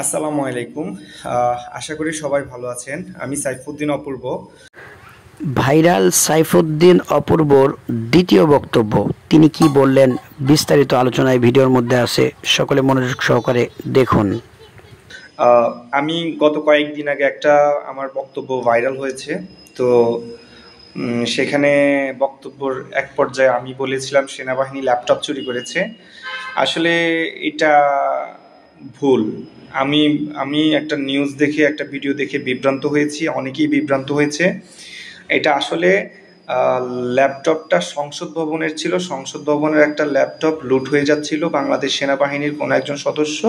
আসসালামু আলাইকুম। আশা করি সবাই ভালো আছেন। আমি সাইফুদ্দিন অপূর্ব। ভাইরাল সাইফুদ্দিন অপূর্বর দ্বিতীয় বক্তব্য। তিনি কি বললেন বিস্তারিত আলোচনায় ভিডিওর মধ্যে আছে, সকলে মনোযোগ সহকারে দেখুন। আমি গত কয়েকদিন আগে একটা আমার বক্তব্য ভাইরাল হয়েছে। তো সেখানে বক্তব্যর এক পর্যায়ে আমি বলেছিলাম সেনাবাহিনী ল্যাপটপ চুরি করেছে। আসলে এটা ভুল। আমি আমি একটা নিউজ দেখে একটা ভিডিও দেখে বিভ্রান্ত হয়েছি, অনেকেই বিভ্রান্ত হয়েছে। এটা আসলে ল্যাপটপটা সংসদ ভবনের ছিল। সংসদ ভবনের একটা ল্যাপটপ লুট হয়ে যাচ্ছিল, বাংলাদেশ সেনাবাহিনীর কোনো একজন সদস্য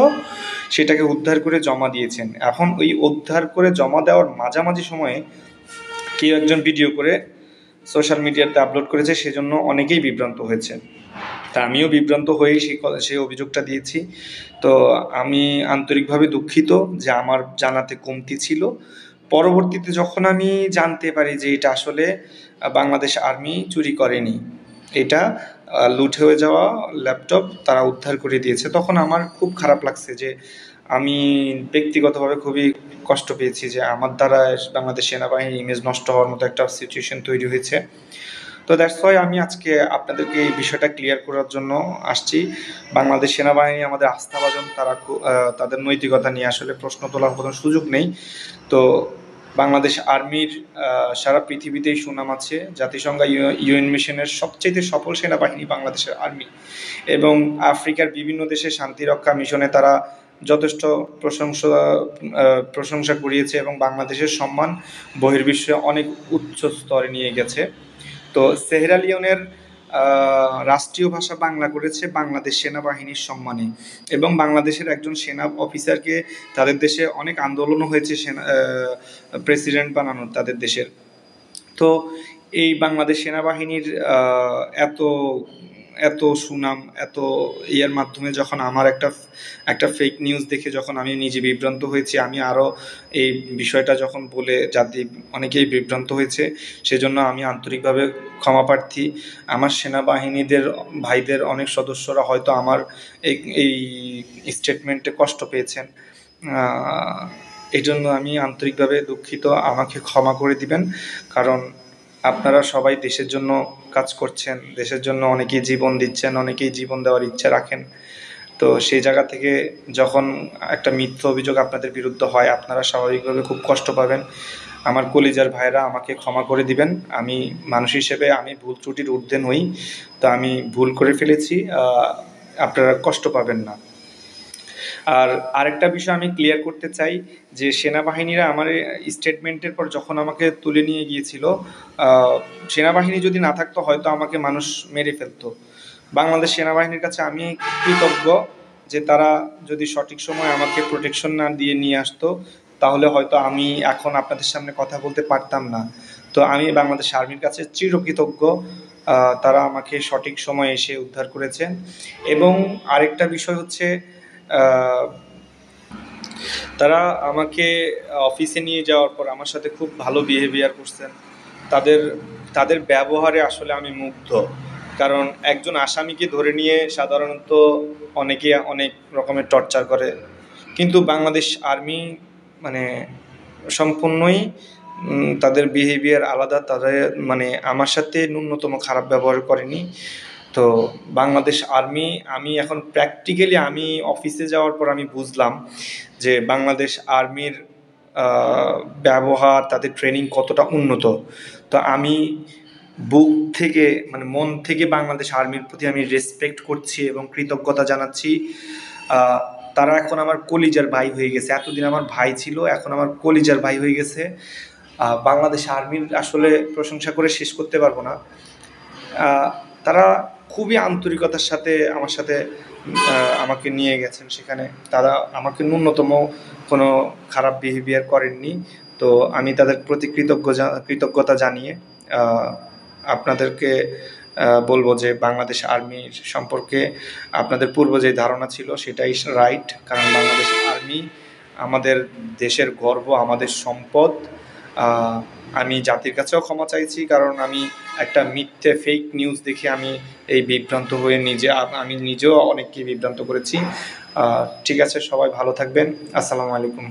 সেটাকে উদ্ধার করে জমা দিয়েছেন। এখন ওই উদ্ধার করে জমা দেওয়ার মাঝামাঝি সময়ে কেউ একজন ভিডিও করে সোশ্যাল মিডিয়াতে আপলোড করেছে, সেজন্য অনেকেই বিভ্রান্ত হয়েছে। তা আমিও বিভ্রান্ত হয়েই সেই অভিযোগটা দিয়েছি। তো আমি আন্তরিকভাবে দুঃখিত যে আমার জানাতে কমতি ছিল। পরবর্তীতে যখন আমি জানতে পারি যে এটা আসলে বাংলাদেশ আর্মি চুরি করেনি, এটা লুট হয়ে যাওয়া ল্যাপটপ তারা উদ্ধার করে দিয়েছে, তখন আমার খুব খারাপ লাগছে যে আমি ব্যক্তিগতভাবে খুবই কষ্ট পেয়েছি যে আমার দ্বারা বাংলাদেশ সেনাবাহিনীর ইমেজ নষ্ট হওয়ার মতো একটা সিচুয়েশন তৈরি হয়েছে। তো দ্যাটস ওয়াই আমি আজকে আপনাদেরকে এই বিষয়টা ক্লিয়ার করার জন্য আসছি। বাংলাদেশ সেনাবাহিনী আমাদের আস্থাভাজন, তারা তাদের নৈতিকতা নিয়ে আসলে প্রশ্ন তোলার কোনো সুযোগ নেই। তো বাংলাদেশ আর্মির সারা পৃথিবীতেই সুনাম আছে। জাতিসংঘ ইউএন মিশনের সবচেয়ে সফল সেনাবাহিনী বাংলাদেশের আর্মি, এবং আফ্রিকার বিভিন্ন দেশে শান্তিরক্ষা মিশনে তারা যথেষ্ট প্রশংসা কুড়িয়েছে এবং বাংলাদেশের সম্মান বহির্বিশ্বে অনেক উচ্চ স্তরে নিয়ে গেছে। তো সেহেরা লিওনের রাষ্ট্রীয় ভাষা বাংলা করেছে বাংলাদেশ সেনাবাহিনীর সম্মানে, এবং বাংলাদেশের একজন সেনা অফিসারকে তাদের দেশে অনেক আন্দোলনও হয়েছে সেনা প্রেসিডেন্ট বানানোর তাদের দেশের। তো এই বাংলাদেশ সেনাবাহিনীর এত এত সুনাম, এত ইয়ের মাধ্যমে যখন আমার একটা ফেক নিউজ দেখে যখন আমি নিজে বিভ্রান্ত হয়েছি, আমি আরও এই বিষয়টা যখন বলে জাতি অনেকেই বিভ্রান্ত হয়েছে, সেজন্য আমি আন্তরিকভাবে ক্ষমা প্রার্থী। আমার সেনাবাহিনীদের ভাইদের অনেক সদস্যরা হয়তো আমার এই এই স্টেটমেন্টে কষ্ট পেয়েছেন। এই জন্য আমি আন্তরিকভাবে দুঃখিত, আমাকে ক্ষমা করে দিবেন। কারণ আপনারা সবাই দেশের জন্য কাজ করছেন, দেশের জন্য অনেকেই জীবন দিচ্ছেন, অনেকেই জীবন দেওয়ার ইচ্ছা রাখেন। তো সেই জায়গা থেকে যখন একটা মিথ্যা অভিযোগ আপনাদের বিরুদ্ধে হয়, আপনারা স্বাভাবিকভাবে খুব কষ্ট পাবেন। আমার কলিজার ভাইরা, আমাকে ক্ষমা করে দিবেন। আমি মানুষ হিসেবে আমি ভুল ত্রুটির ঊর্ধ্বে নই। তো আমি ভুল করে ফেলেছি, আপনারা কষ্ট পাবেন না। আর আরেকটা বিষয় আমি ক্লিয়ার করতে চাই যে সেনাবাহিনীরা আমার স্টেটমেন্টের পর যখন আমাকে তুলে নিয়ে গিয়েছিল, সেনাবাহিনী যদি না থাকতো হয়তো আমাকে মানুষ মেরে ফেলতো। বাংলাদেশ সেনাবাহিনীর কাছে আমি কৃতজ্ঞ যে তারা যদি সঠিক সময় আমাকে প্রোটেকশন না দিয়ে নিয়ে আসতো, তাহলে হয়তো আমি এখন আপনাদের সামনে কথা বলতে পারতাম না। তো আমি বাংলাদেশ আর্মির কাছে চিরকৃতজ্ঞ, তারা আমাকে সঠিক সময়ে এসে উদ্ধার করেছেন। এবং আরেকটা বিষয় হচ্ছে, তারা আমাকে অফিসে নিয়ে যাওয়ার পর আমার সাথে খুব ভালো বিহেভিয়ার করছেন। তাদের তাদের ব্যবহারে আসলে আমি মুগ্ধ। কারণ একজন আসামিকে ধরে নিয়ে সাধারণত অনেকে অনেক রকমের টর্চার করে, কিন্তু বাংলাদেশ আর্মি মানে সম্পূর্ণই তাদের বিহেভিয়ার আলাদা। তাদের মানে আমার সাথে ন্যূনতম খারাপ ব্যবহার করেনি। তো বাংলাদেশ আর্মি, আমি এখন প্র্যাকটিক্যালি আমি অফিসে যাওয়ার পর আমি বুঝলাম যে বাংলাদেশ আর্মির ব্যবহার, তাদের ট্রেনিং কতটা উন্নত। তো আমি বুক থেকে মানে মন থেকে বাংলাদেশ আর্মির প্রতি আমি রেসপেক্ট করছি এবং কৃতজ্ঞতা জানাচ্ছি। তারা এখন আমার কলিজার ভাই হয়ে গেছে। এতদিন আমার ভাই ছিল, এখন আমার কলিজার ভাই হয়ে গেছে। বাংলাদেশ আর্মির আসলে প্রশংসা করে শেষ করতে পারবো না। তারা খুবই আন্তরিকতার সাথে আমার সাথে আমাকে নিয়ে গেছেন সেখানে। তারা আমাকে ন্যূনতম কোনো খারাপ বিহেভিয়ার করেননি। তো আমি তাদের প্রতি কৃতজ্ঞতা জানিয়ে আপনাদেরকে বলবো যে বাংলাদেশ আর্মির সম্পর্কে আপনাদের পূর্ব যে ধারণা ছিল সেটাই রাইট। কারণ বাংলাদেশ আর্মি আমাদের দেশের গর্ব, আমাদের সম্পদ। আমি জাতির কাছেও ক্ষমা চাইছি, কারণ আমি একটা মিথ্যে ফেক নিউজ দেখে আমি এই বিভ্রান্ত হয়ে আমি নিজেও অনেককে বিভ্রান্ত করেছি। ঠিক আছে, সবাই ভালো থাকবেন। আসসালামু আলাইকুম।